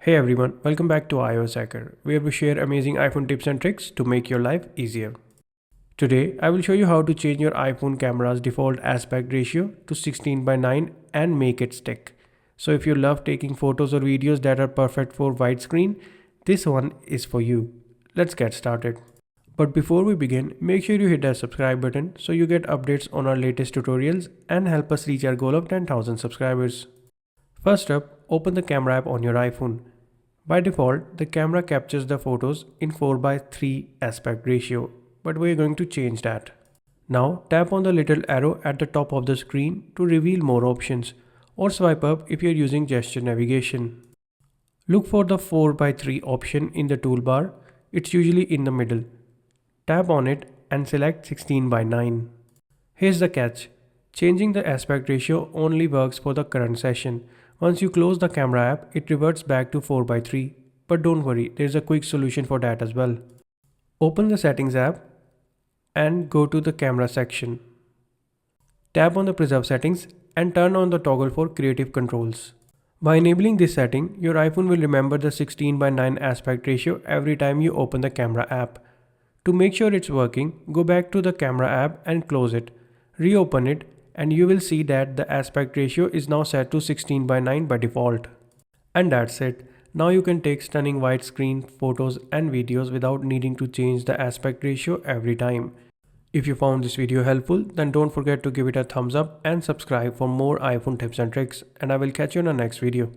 Hey everyone, welcome back to iOS Hacker, where we share amazing iPhone tips and tricks to make your life easier. Today, I will show you how to change your iPhone camera's default aspect ratio to 16 by 9 and make it stick. So if you love taking photos or videos that are perfect for widescreen, this one is for you. Let's get started. But before we begin, make sure you hit that subscribe button so you get updates on our latest tutorials and help us reach our goal of 10,000 subscribers. First up, open the camera app on your iPhone. By default, the camera captures the photos in 4 by 3 aspect ratio, but we are going to change that. Now tap on the little arrow at the top of the screen to reveal more options, or swipe up if you are using gesture navigation. Look for the 4 by 3 option in the toolbar, it's usually in the middle. Tap on it and select 16 by 9. Here's the catch. Changing the aspect ratio only works for the current session. Once you close the camera app, it reverts back to 4 by 3. But don't worry, there's a quick solution for that as well. Open the settings app and go to the camera section. Tap on the preserve settings and turn on the toggle for creative controls. By enabling this setting, your iPhone will remember the 16 by 9 aspect ratio every time you open the camera app. To make sure it's working, go back to the camera app and close it. Reopen it and you will see that the aspect ratio is now set to 16 by 9 by default. And that's it. Now you can take stunning widescreen photos and videos without needing to change the aspect ratio every time. If you found this video helpful, then don't forget to give it a thumbs up and subscribe for more iPhone tips and tricks, and I will catch you in the next video.